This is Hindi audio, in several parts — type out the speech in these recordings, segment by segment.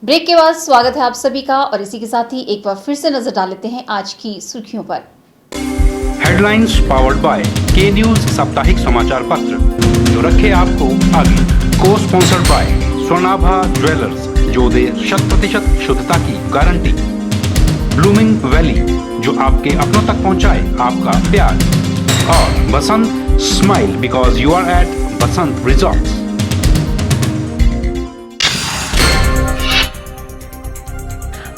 ब्रेक के बाद स्वागत है आप सभी का और इसी के साथ ही एक बार फिर से नजर डाल लेते हैं आज की सुर्खियों पर। हेडलाइंस पावर्ड बाय के न्यूज साप्ताहिक समाचार पत्र जो रखे आपको आगे। को स्पॉन्सर्ड बाय स्वर्णाभा ज्वेलर्स जो दे 100% शुद्धता की गारंटी। ब्लूमिंग वैली जो आपके अपनों तक पहुंचाए आपका प्यार। और Basant smile because you are at Basant resorts.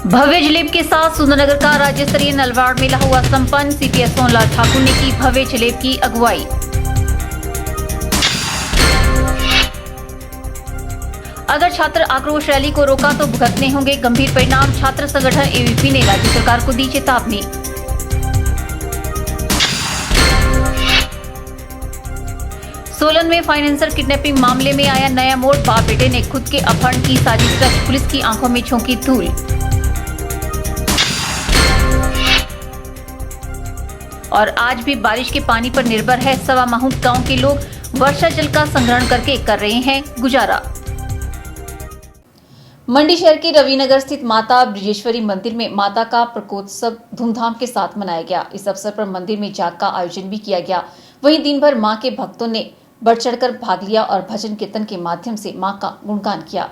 भव्य जलेब के साथ सुंदरनगर का राज्य स्तरीय नलवाड़ मेला हुआ संपन्न। सीपीएस सोनलाल ठाकुर ने की भव्य जलेब की अगुवाई। अगर छात्र आक्रोश रैली को रोका तो भुगतने होंगे गंभीर परिणाम। छात्र संगठन एबीवीपी ने राज्य सरकार को दी चेतावनी। सोलन में फाइनेंसर किडनैपिंग मामले में आया नया मोड़। बाप बेटे ने खुद के अपहरण की साजिश रच पुलिस की आंखों में झोंकी धूल। और आज भी बारिश के पानी पर निर्भर है सवा माहूट गांव के लोग। वर्षा जल का संग्रहण करके कर रहे हैं गुजारा। मंडी शहर के रविनगर स्थित माता ब्रिजेश्वरी मंदिर में माता का प्रकोत्सव धूमधाम के साथ मनाया गया। इस अवसर पर मंदिर में जाग का आयोजन भी किया गया। वहीं दिन भर मां के भक्तों ने बढ़ चढ़कर भाग लिया और भजन कीर्तन के माध्यम से मां का गुणगान किया।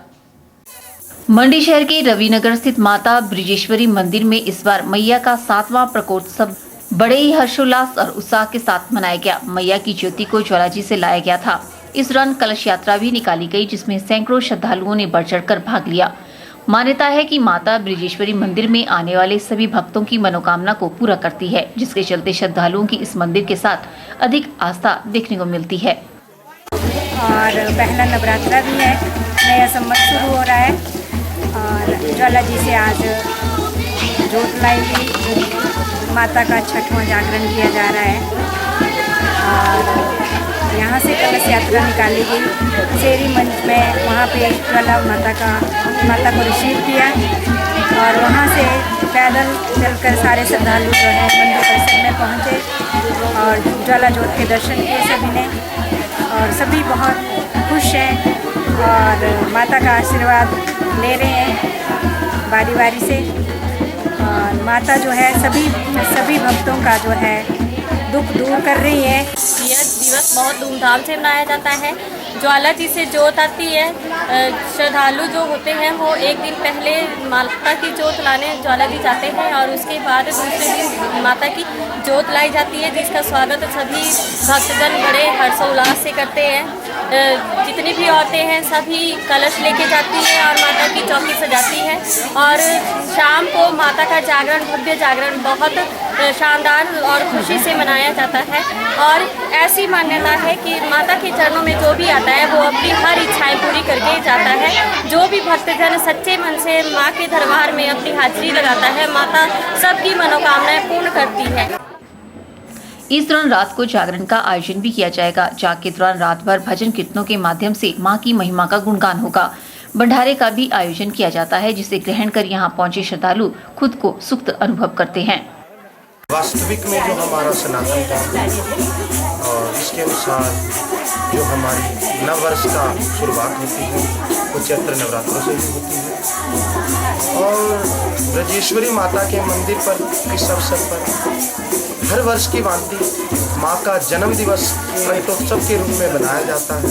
मंडी शहर के रविनगर स्थित माता ब्रिजेश्वरी मंदिर में इस बार मैया का 7वां प्रकोत्सव बड़े ही हर्षोल्लास और उत्साह के साथ मनाया गया। मैया की ज्योति को ज्वालाजी से लाया गया था। इस दौरान कलश यात्रा भी निकाली गई जिसमें सैकड़ों श्रद्धालुओं ने बढ़ चढ़कर भाग लिया। मान्यता है कि माता ब्रिजेश्वरी मंदिर में आने वाले सभी भक्तों की मनोकामना को पूरा करती है, जिसके चलते श्रद्धालुओं की इस मंदिर के साथ अधिक आस्था देखने को मिलती है। और पहला नवरात्रा भी है, नया संवत शुरू हो रहा है और ज्वालाजी से आज जोत लाई गई। माता का 6वां जागरण किया जा रहा है और यहाँ से कलश यात्रा निकाली गई। शेरी मंच में वहाँ पे ज्वाला माता को रिसीव किया और वहाँ से पैदल चलकर सारे श्रद्धालु जो है मंदिर परिसर में पहुँचे और ज्वाला जोत के दर्शन किए सभी ने और सभी बहुत खुश हैं और माता का आशीर्वाद ले रहे हैं बारी बारी से। और माता जो है सभी भक्तों का जो है दुख दूर कर रही है। यह दिवस बहुत धूमधाम से मनाया जाता है। ज्वालाजी से जोत आती है। श्रद्धालु जो होते हैं वो एक दिन पहले माता की जोत लाने ज्वालाजी जाते हैं और उसके बाद दूसरे दिन माता की जोत लाई जाती है, जिसका स्वागत सभी भक्तजन बड़े हर्षोल्लास से करते हैं। जितनी भी औरतें हैं सभी कलश लेके जाती हैं और माता की चौकी सजाती है और शाम को माता का जागरण, भव्य जागरण बहुत शानदार और खुशी से मनाया जाता है। और ऐसी मान्यता है कि माता के चरणों में जो भी आता है वो अपनी हर इच्छाएं पूरी करके जाता है। जो भी भक्तजन सच्चे मन से माँ के दरबार में अपनी हाजिरी लगाता है, माता सबकी मनोकामनाएं पूर्ण करती है। इस दौरान रात को जागरण का आयोजन भी किया जाएगा। जाग के दौरान रात भर भजन कीर्तनों के माध्यम से मां की महिमा का गुणगान होगा। भंडारे का भी आयोजन किया जाता है जिसे ग्रहण कर यहां पहुंचे श्रद्धालु खुद को सुख अनुभव करते हैं। वास्तविक में जो हमारा सनातन धर्म और इसके अनुसार जो हमारी नववर्ष का शुरुआत होती है वो चैत्र नवरात्रों से ही होती है और ब्रजेश्वरी माता के मंदिर पर इस अवसर पर हर वर्ष की भांति माँ का जन्म दिवस प्रकटोत्सव के रूप में मनाया जाता है।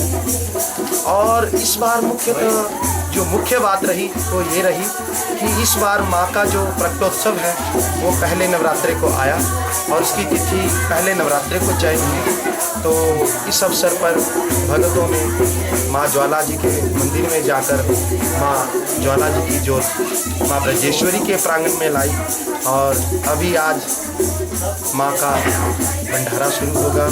और इस बार मुख्यतः जो मुख्य बात रही वो ये रही कि इस बार माँ का जो प्रकटोत्सव है वो पहले नवरात्रे को आया और उसकी तिथि पहले नवरात्रे को चयन हुई। तो इस अवसर पर भक्तों ने माँ ज्वाला जी के मंदिर में जाकर माँ ज्वाला जी की जोत माँ ब्रजेश्वरी के प्रांगण में लाई और अभी आज माँ का भंडारा शुरू होगा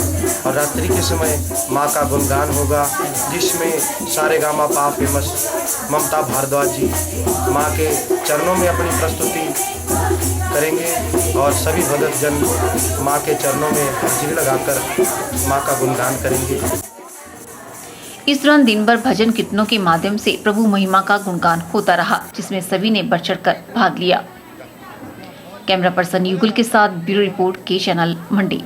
और रात्रि के समय माँ का गुणगान होगा जिसमें सारेगामापा फेमस ममता भारद्वाज जी माँ के चरणों में अपनी प्रस्तुति करेंगे और सभी भक्तजन माँ के चरणों में हाजिरी लगाकर माँ का गुणगान करेंगे। इस दौरान दिन भर भजन कीर्तनों के माध्यम से प्रभु महिमा का गुणगान होता रहा जिसमें सभी ने बढ़ चढ़कर भाग लिया। कैमरा पर्सन युगल के साथ ब्यूरो रिपोर्ट के चैनल मंडी।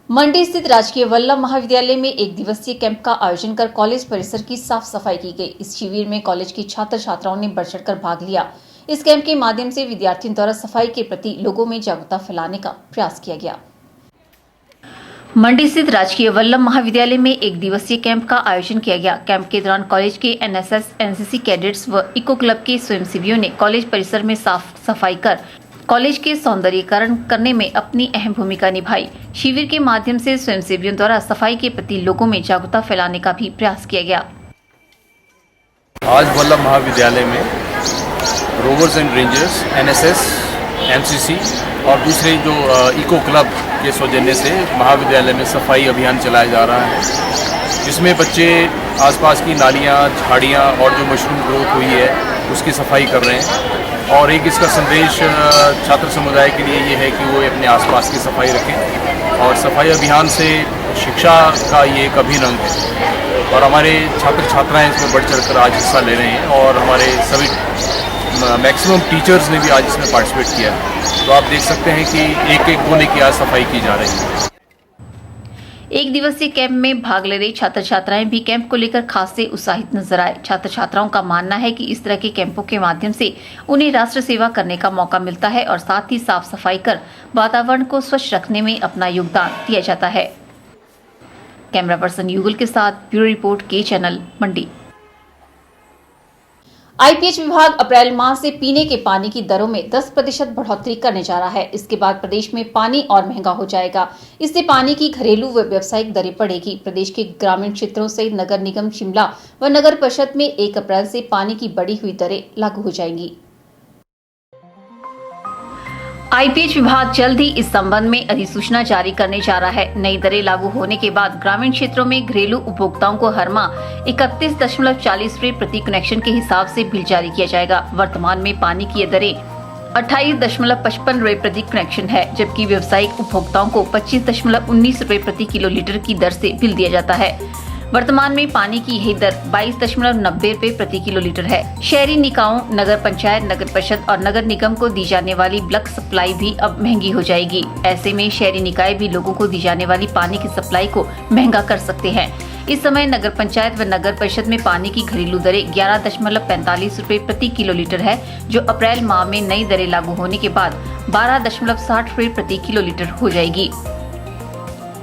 मंडी स्थित राजकीय वल्लभ महाविद्यालय में एक दिवसीय कैंप का आयोजन कर कॉलेज परिसर की साफ सफाई की गई। इस शिविर में कॉलेज के छात्र छात्राओं ने बढ़ चढ़कर भाग लिया। इस कैंप के माध्यम से विद्यार्थियों द्वारा सफाई के प्रति लोगों में जागरूकता फैलाने का प्रयास किया गया। मंडी स्थित राजकीय वल्लभ महाविद्यालय में एक दिवसीय कैंप का आयोजन किया गया। कैंप के दौरान कॉलेज के एनएसएस, एनसीसी कैडेट्स व इको क्लब के स्वयंसेवियों ने कॉलेज परिसर में साफ सफाई कर कॉलेज के सौंदर्यीकरण करने में अपनी अहम भूमिका निभाई। शिविर के माध्यम से स्वयंसेवियों द्वारा सफाई के प्रति लोगों में जागरूकता फैलाने का भी प्रयास किया गया। आज वल्लभ महाविद्यालय में rovers and rangers, NSS, NCC और दूसरे जो इको क्लब के सौजन्य से महाविद्यालय में सफाई अभियान चलाया जा रहा है, जिसमें बच्चे आसपास की नालियाँ, झाड़ियाँ और जो मशरूम ग्रोथ हुई है उसकी सफाई कर रहे हैं। और एक इसका संदेश छात्र समुदाय के लिए ये है कि वो अपने आसपास की सफाई रखें और safai अभियान से शिक्षा का ये एक अभिन्न अंग है और हमारे छात्र छात्राएं इसमें बढ़ चढ़कर आज हिस्सा ले रहे हैं और हमारे सभी मैक्सिमम टीचर्स ने भी आज इसमें पार्टिसिपेट किया। तो आप देख सकते हैं कि एक एक कोने की आज सफाई की जा रही है। एक दिवसीय कैंप में भाग ले रहे छात्र छात्राएं भी कैंप को लेकर खास से उत्साहित नजर आए। छात्र छात्राओं का मानना है कि इस तरह के कैंपों के माध्यम से उन्हें राष्ट्र सेवा करने का मौका मिलता है और साथ ही साफ सफाई कर वातावरण को स्वच्छ रखने में अपना योगदान दिया जाता है। कैमरा पर्सन युगल के साथ ब्यूरो रिपोर्ट के चैनल मंडी। आईपीएच विभाग अप्रैल माह से पीने के पानी की दरों में 10% बढ़ोतरी करने जा रहा है। इसके बाद प्रदेश में पानी और महंगा हो जाएगा। इससे पानी की घरेलू व व्यावसायिक दरें बढ़ेगी। प्रदेश के ग्रामीण क्षेत्रों सहित नगर निगम शिमला व नगर परिषद में 1 अप्रैल से पानी की बढ़ी हुई दरें लागू हो जाएंगी। आईपीएच विभाग जल्द ही इस संबंध में अधिसूचना जारी करने जा रहा है। नई दरें लागू होने के बाद ग्रामीण क्षेत्रों में घरेलू उपभोक्ताओं को हर माह 31.40 रुपए प्रति कनेक्शन के हिसाब से बिल जारी किया जाएगा। वर्तमान में पानी की ये दरें 28.55 रुपए प्रति कनेक्शन है, जबकि व्यावसायिक उपभोक्ताओं को 25.19 रुपए प्रति किलोलीटर की दर से बिल दिया जाता है। वर्तमान में पानी की यही दर 22.90 रुपए प्रति किलोलीटर है। शहरी निकायों, नगर पंचायत, नगर परिषद और नगर निगम को दी जाने वाली बल्क सप्लाई भी अब महंगी हो जाएगी। ऐसे में शहरी निकाय भी लोगों को दी जाने वाली पानी की सप्लाई को महंगा कर सकते हैं। इस समय नगर पंचायत व नगर परिषद में पानी की घरेलू दरें 11.45 रुपए प्रति किलोलीटर है, जो अप्रैल माह में नई दरें लागू होने के बाद 12.60 रुपए प्रति किलोलीटर हो जाएगी।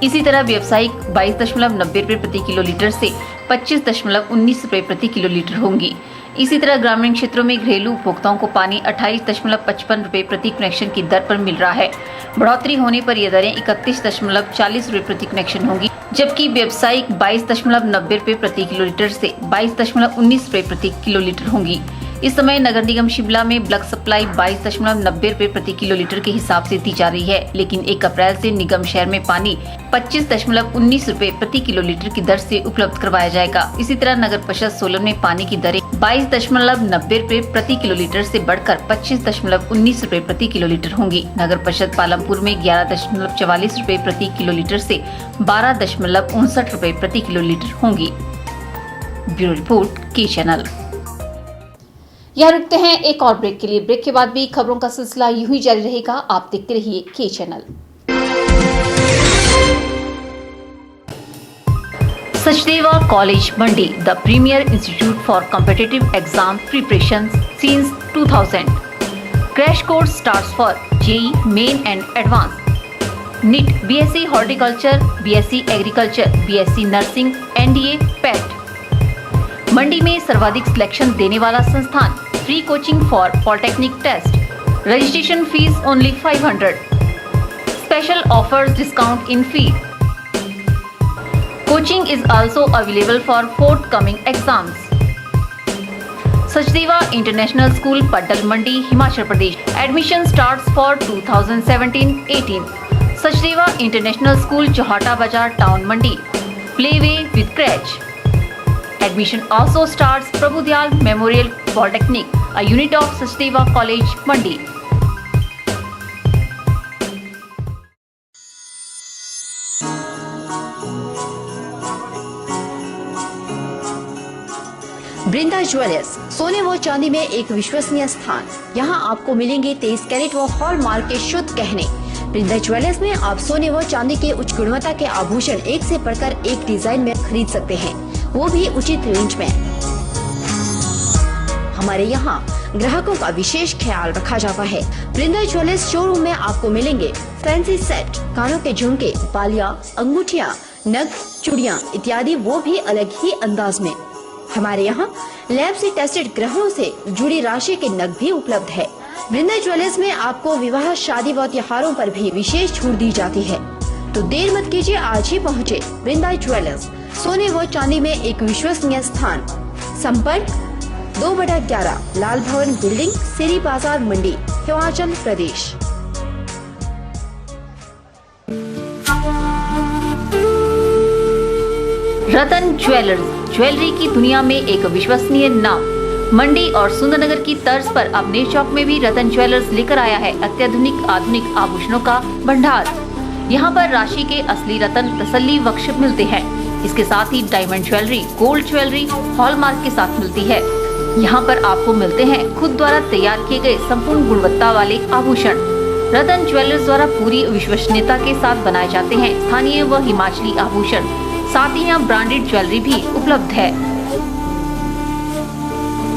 इसी तरह व्यावसायिक 22.90 रुपए प्रति किलोलीटर से 25.19 रुपए प्रति किलोलीटर होंगी। इसी तरह ग्रामीण क्षेत्रों में घरेलू उपभोक्ताओं को पानी 28.55 रुपए प्रति कनेक्शन की दर पर मिल रहा है। बढ़ोतरी होने पर ये दरें 31.40 रुपए प्रति कनेक्शन होंगी, जबकि व्यावसायिक 22.90 रुपए प्रति किलोलीटर से 22.19 रुपए प्रति किलोलीटर होंगी। इस समय नगर निगम शिमला में बल्क सप्लाई 22.90 रुपए प्रति किलोलीटर के हिसाब से दी जा रही है, लेकिन 1 अप्रैल से निगम शहर में पानी 25.19 रुपए प्रति किलोलीटर की दर से उपलब्ध करवाया जाएगा। इसी तरह नगर परिषद सोलन में पानी की दरें 22.90 रुपए प्रति किलोलीटर से बढ़कर 25.19 रुपए प्रति किलोलीटर होंगी। नगर परिषद पालमपुर में 11.44 रुपए प्रति किलोलीटर से 12.59 रुपए प्रति किलोलीटर होंगी। ब्यूरो रिपोर्ट के चैनल। यहाँ रुकते हैं एक और ब्रेक के लिए। ब्रेक के बाद भी खबरों का सिलसिला यूं ही जारी रहेगा। आप देखते रहिए के channel. Sachdeva college Mandi, the premier institute for competitive exam preparation since 2000। Crash course starts for JEE main and advance, NEET, BSc horticulture, BSc agriculture, BSc nursing, NDA, PAT. Mandi में सर्वाधिक सिलेक्शन देने वाला संस्थान। Free coaching for polytechnic test. Registration fees only 500। Special offers, discount in fee. Coaching is also available for forthcoming exams. Sachdeva international school, Paddal Mandi, Himachal Pradesh. Admission starts for 2017-18। Sachdeva international school, Chauhata Bazaar, town Mandi. Playway with creche. Admission also starts Prabhudyal Memorial Polytechnic, a unit of Sachdeva College, Mandi. Brinda jewellers, सोने व चांदी में एक विश्वसनीय स्थान। यहाँ आपको मिलेंगे 23 कैरेट व हॉलमार्क के शुद्ध गहने। वृंदा ज्वेलर्स में आप सोने व चांदी के उच्च गुणवत्ता के आभूषण एक से बढ़कर एक डिजाइन में खरीद सकते हैं, वो भी उचित रेंज में। हमारे यहाँ ग्राहकों का विशेष ख्याल रखा जाता है। वृंदा ज्वेलर्स शोरूम में आपको मिलेंगे फैंसी सेट, कानों के झुमके, बालियां, अंगूठियां, नग, चूड़ियां इत्यादि, वो भी अलग ही अंदाज में। हमारे यहाँ लैब से टेस्टेड ग्रहणों से जुड़ी राशि के नग भी उपलब्ध है। वृंदा ज्वेलर्स में आपको विवाह, शादी व त्योहारों पर भी विशेष छूट दी जाती है। तो देर मत कीजिए, आज ही पहुँचे वृंदा ज्वेलर्स, सोने व चांदी में एक विश्वसनीय स्थान। संपर्क 2/11 लाल भवन बिल्डिंग, सिरी बाजार मंडी, हिमाचल प्रदेश। रतन ज्वेलर्स, ज्वेलरी की दुनिया में एक विश्वसनीय नाम। मंडी और सुंदरनगर की तर्ज पर अब नेर चौक में भी रतन ज्वेलर्स लेकर आया है अत्याधुनिक आधुनिक आभूषणों का भंडार। यहाँ पर राशि के असली रतन तसल्ली बख्श मिलते हैं। इसके साथ ही diamond jewellery, gold jewellery hallmark के साथ मिलती है। यहाँ पर आपको मिलते हैं खुद द्वारा तैयार किए गए संपूर्ण गुणवत्ता वाले आभूषण। रतन ज्वेलर्स द्वारा पूरी विश्वसनीयता के साथ बनाए जाते हैं स्थानीय व हिमाचली आभूषण। साथ ही यहाँ ब्रांडेड ज्वेलरी भी उपलब्ध है।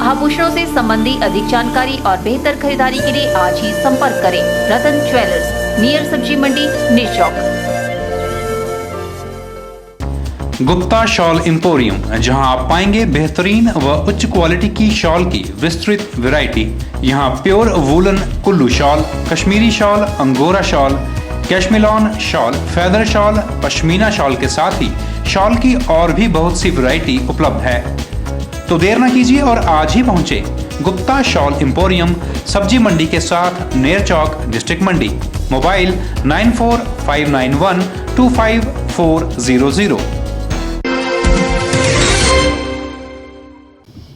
आभूषणों से संबंधी अधिक जानकारी और बेहतर खरीदारी के लिए आज ही संपर्क करें रतन ज्वेलर्स, नियर सब्जी मंडी, नेर चौक। गुप्ता शॉल एम्पोरियम, जहां आप पाएंगे बेहतरीन व उच्च क्वालिटी की शॉल की विस्तृत वैरायटी। यहां pure woollen Kullu shawl, Kashmiri shawl, angora shawl, cashmilon shawl, feather shawl, pashmina shawl के साथ ही शॉल की और भी बहुत सी वैरायटी उपलब्ध है। तो देर न कीजिए और आज ही पहुंचे गुप्ता शॉल एम्पोरियम, सब्जी मंडी के साथ, नेर चौक, डिस्ट्रिक्ट मंडी। मोबाइल 9459125400।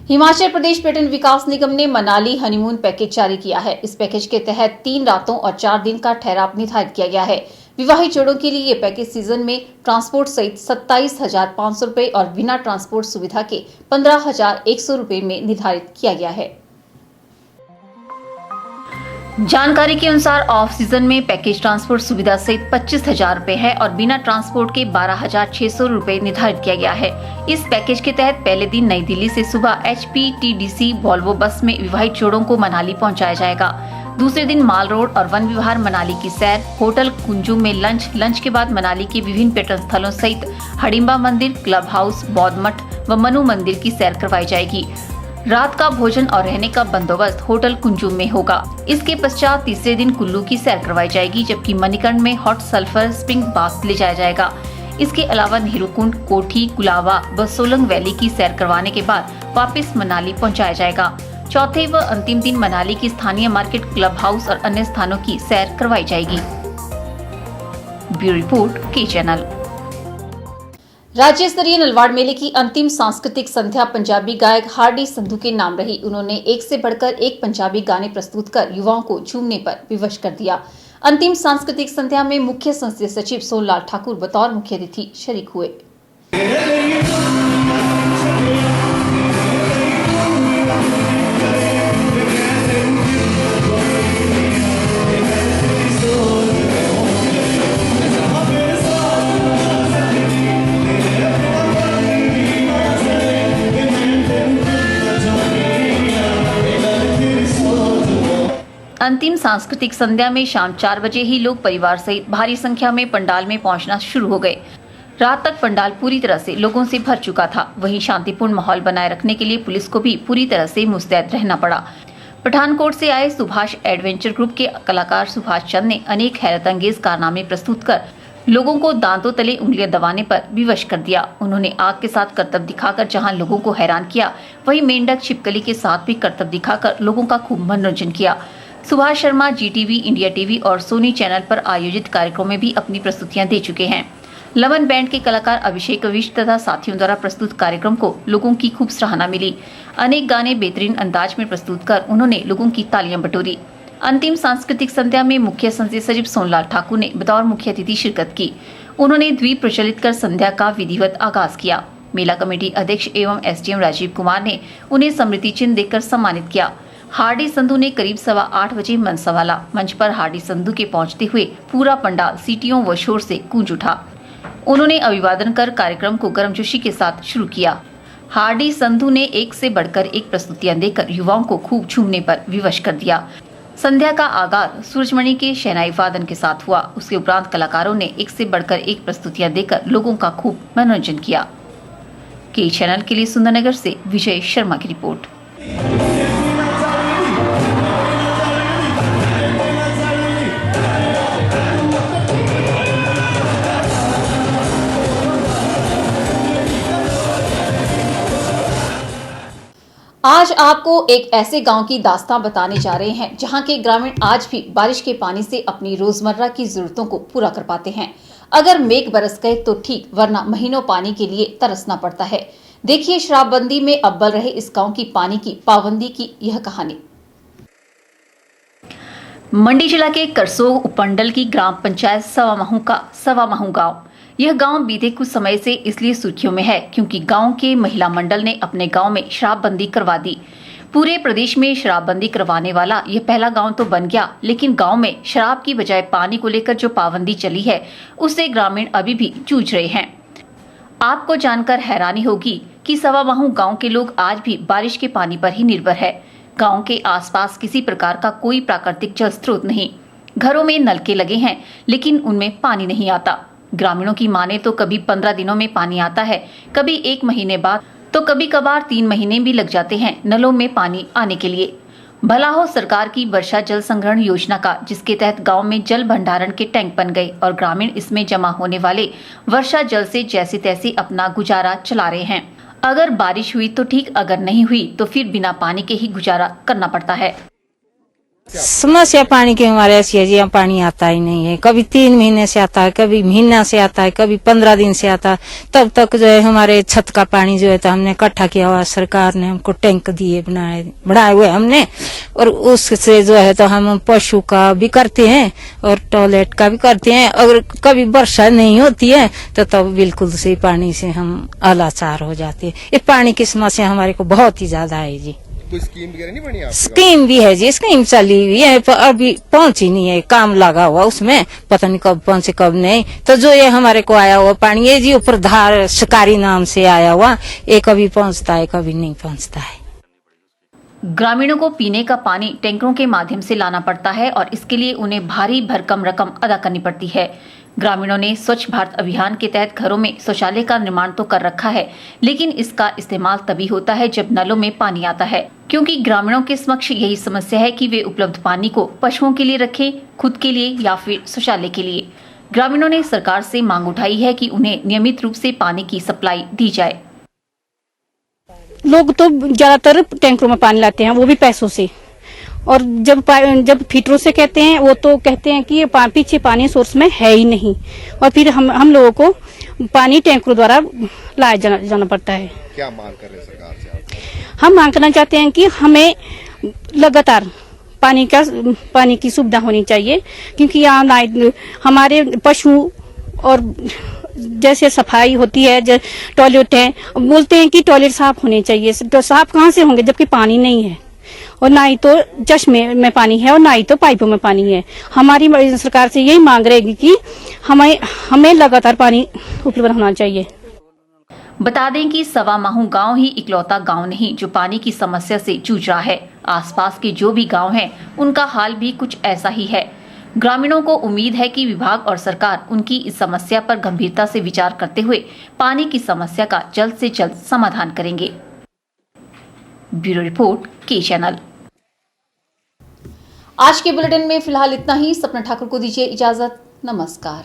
हिमाचल प्रदेश पर्यटन विकास निगम ने मनाली हनीमून पैकेज जारी किया है। इस पैकेज के तहत 3 रातों और 4 दिन का ठहराव निर्धारित किया गया है। विवाहित जोड़ों के लिए ये पैकेज सीजन में ट्रांसपोर्ट सहित 27,500 रुपए और बिना ट्रांसपोर्ट सुविधा के 15,100 रुपए में निर्धारित किया गया है। जानकारी के अनुसार ऑफ सीजन में पैकेज ट्रांसपोर्ट सुविधा सहित 25,000 रुपए है और बिना ट्रांसपोर्ट के 12,600 रुपए निर्धारित किया गया है। इस पैकेज के तहत पहले दिन नई दिल्ली से सुबह HPTDC वॉल्वो बस में विवाहित जोड़ों को मनाली पहुंचाया जाएगा। दूसरे दिन माल रोड और वन विहार मनाली की सैर, होटल कुंजू में लंच के बाद मनाली के विभिन्न पर्यटन स्थलों सहित हडिम्बा मंदिर, क्लब हाउस, बौद्ध मठ व मनु मंदिर की सैर करवाई जाएगी। रात का भोजन और रहने का बंदोबस्त होटल कुंजू में होगा। इसके पश्चात तीसरे दिन कुल्लू की सैर करवाई जाएगी, जबकि मणिकर्ण में हॉट सल्फर स्प्रिंग बाथ ले जाया जाएगा। इसके अलावा नेहरू कुंड, कोठी, कुलावा व सोलंग वैली की सैर करवाने के बाद वापस मनाली पहुंचाया जाएगा। चौथे व अंतिम दिन मनाली की स्थानीय मार्केट, क्लब हाउस और अन्य स्थानों की सैर करवाई जाएगी। ब्यूरो रिपोर्ट, के चैनल। राज्य स्तरीय नलवाड़ मेले की अंतिम सांस्कृतिक संध्या पंजाबी गायक हार्डी संधू के नाम रही। उन्होंने एक से बढ़कर एक पंजाबी गाने प्रस्तुत कर युवाओं को झूमने पर विवश कर दिया। अंतिम सांस्कृतिक संध्या में मुख्य संसदीय सचिव सोनलाल ठाकुर बतौर मुख्य अतिथि शरीक हुए। अंतिम सांस्कृतिक संध्या में शाम 4 बजे ही लोग परिवार सहित भारी संख्या में पंडाल में पहुंचना शुरू हो गए। रात तक पंडाल पूरी तरह से लोगों से भर चुका था। वहीं शांतिपूर्ण माहौल बनाए रखने के लिए पुलिस को भी पूरी तरह से मुस्तैद रहना पड़ा। पठानकोट से आए सुभाष एडवेंचर ग्रुप के कलाकार सुभाष चंद ने अनेक हैरतअंगेज कारनामे प्रस्तुत कर लोगों को दांतों तले उंगलियां दबाने पर विवश कर दिया। उन्होंने आग के साथ करतब दिखाकर जहां लोगों को हैरान किया, वहीं मेंढक छिपकली के साथ भी करतब दिखाकर लोगों का खूब मनोरंजन किया। Subhash Sharma GTV, India TV और सोनी चैनल पर आयोजित कार्यक्रम में भी अपनी प्रस्तुतियां दे चुके हैं। लवन बैंड के कलाकार अभिषेक विश तथा साथियों द्वारा प्रस्तुत कार्यक्रम को लोगों की खूब सराहना मिली। अनेक गाने बेहतरीन अंदाज में प्रस्तुत कर उन्होंने लोगों की तालियां बटोरी। अंतिम सांस्कृतिक संध्या में मुख्य संसदीय सचिव सोनलाल ठाकुर ने बतौर मुख्य अतिथि शिरकत की। उन्होंने द्वीप प्रज्वलित कर संध्या का विधिवत आगाज किया। मेला कमेटी अध्यक्ष एवं SDM राजीव कुमार ने उन्हें स्मृति चिन्ह देकर सम्मानित किया। हार्डी संधू ने करीब 8:15 बजे मंच संभाला। मंच पर हार्डी संधू के पहुंचते हुए पूरा पंडाल सीटियों व शोर से गूंज उठा। उन्होंने अभिवादन कर कार्यक्रम को गर्मजोशी के साथ शुरू किया। हार्डी संधू ने एक से बढ़कर एक प्रस्तुतियां देकर युवाओं को खूब झूमने पर विवश कर दिया। संध्या का आगाज सूरजमणि के शहनाई वादन के साथ हुआ। उसके उपरांत कलाकारों ने एक से बढ़कर एक प्रस्तुतियां देकर लोगों का खूब मनोरंजन किया। के चैनल के लिए सुंदरनगर से विजय शर्मा की रिपोर्ट। आज आपको एक ऐसे गांव की दास्तां बताने जा रहे हैं जहां के ग्रामीण आज भी बारिश के पानी से अपनी रोजमर्रा की जरूरतों को पूरा कर पाते हैं। अगर मेघ बरस गए तो ठीक, वरना महीनों पानी के लिए तरसना पड़ता है। देखिए शराबबंदी में अव्वल रहे इस गांव की पानी की पाबंदी की यह कहानी। मंडी जिला के करसोग उपमंडल की ग्राम पंचायत सवामाहू गांव। यह गांव बीते कुछ समय से इसलिए सुर्खियों में है क्योंकि गांव के महिला मंडल ने अपने गांव में शराबबंदी करवा दी। पूरे प्रदेश में शराबबंदी करवाने वाला यह पहला गांव तो बन गया, लेकिन गांव में शराब की बजाय पानी को लेकर जो पाबंदी चली है उससे ग्रामीण अभी भी जूझ रहे हैं। आपको जानकर हैरानी होगी कि सवामाहू गांव के लोग आज भी बारिश के पानी पर ही निर्भर है। गांव के आसपास किसी प्रकार का कोई प्राकृतिक जल स्रोत नहीं। घरों में नलके लगे हैं लेकिन उनमें पानी नहीं आता। ग्रामीणों की माने तो कभी 15 दिनों में पानी आता है, कभी 1 महीने बाद, तो कभी कभार 3 महीने भी लग जाते हैं नलों में पानी आने के लिए। भला हो सरकार की वर्षा जल संग्रहण योजना का, जिसके तहत गांव में जल भंडारण के टैंक बन गए और ग्रामीण इसमें जमा होने वाले वर्षा जल से जैसे तैसे अपना गुजारा चला रहे हैं। अगर बारिश हुई तो ठीक, अगर नहीं हुई तो फिर बिना पानी के ही गुजारा करना पड़ता है। समस्या पानी की हमारे ऐसी है जी, यहाँ पानी आता ही नहीं है। कभी 3 महीने से आता है, कभी महीना से आता है, कभी 15 दिन से आता है। तब तक जो है हमारे छत का पानी जो है तो हमने इकट्ठा किया हुआ, सरकार ने हमको टैंक दिए बनाए हुए हमने, और उससे जो है तो हम पशु का भी करते हैं और टॉयलेट का भी करते हैं। अगर कभी वर्षा नहीं होती है तो तब बिल्कुल से पानी से हम अलाचार हो जाते हैं। ये पानी की समस्या हमारे को बहुत ही ज्यादा है जी। कोई स्कीम वगैरह नहीं बनी आपके? स्कीम भी है जी, स्कीम चली हुई है पर अभी पहुंची नहीं है। काम लगा हुआ उसमें, पता नहीं कब पहुंचे कब नहीं। तो जो ये हमारे को आया हुआ पानी ये जी ऊपर धार शिकारी नाम से आया हुआ, ये कभी पहुंचता है कभी नहीं पहुंचता है। ग्रामीणों को पीने का पानी टैंकरों के माध्यम से लाना पड़ता है और इसके लिए उन्हें भारी भरकम रकम अदा करनी पड़ती है। ग्रामीणों ने स्वच्छ भारत अभियान के तहत घरों में शौचालय का निर्माण तो कर रखा है, लेकिन इसका इस्तेमाल तभी होता है जब नलों में पानी आता है, क्योंकि ग्रामीणों के समक्ष यही समस्या है कि वे उपलब्ध पानी को पशुओं के लिए रखें, खुद के लिए या फिर शौचालय के लिए। ग्रामीणों ने सरकार से मांग उठाई है कि उन्हें नियमित रूप से पानी की सप्लाई दी जाए। लोग तो ज्यादातर टैंकरों में पानी लाते हैं, वो भी पैसों से, और जब फिल्टरों से कहते हैं वो तो कहते हैं कि पीछे पानी सोर्स में है ही नहीं, और फिर हम लोगों को पानी टैंकरों द्वारा लाया जाना पड़ता है। क्या मांग कर रहे हैं सरकार से आप? हम मांग करना चाहते हैं कि हमें लगातार पानी की सुविधा होनी चाहिए, क्योंकि यहाँ हमारे पशु और जैसे सफाई होती है, टॉयलेट है, बोलते हैं कि टॉयलेट साफ होने चाहिए, तो साफ कहाँ से होंगे जबकि पानी नहीं है, और ना ही तो चश्मे में पानी है और ना ही तो पाइपों में पानी है। हमारी सरकार से यही मांग रहेगी कि हमें लगातार पानी उपलब्ध होना चाहिए। बता दें कि सवामाहू गांव ही इकलौता गांव नहीं जो पानी की समस्या से जूझ रहा है। आसपास के जो भी गांव हैं, उनका हाल भी कुछ ऐसा ही है। ग्रामीणों को उम्मीद है कि विभाग और सरकार उनकी इस समस्या पर गंभीरता से विचार करते हुए पानी की समस्या का जल्द से जल्द समाधान करेंगे। ब्यूरो रिपोर्ट, के चैनल। आज के बुलेटिन में फिलहाल इतना ही। सपना ठाकुर को दीजिए इजाजत। नमस्कार।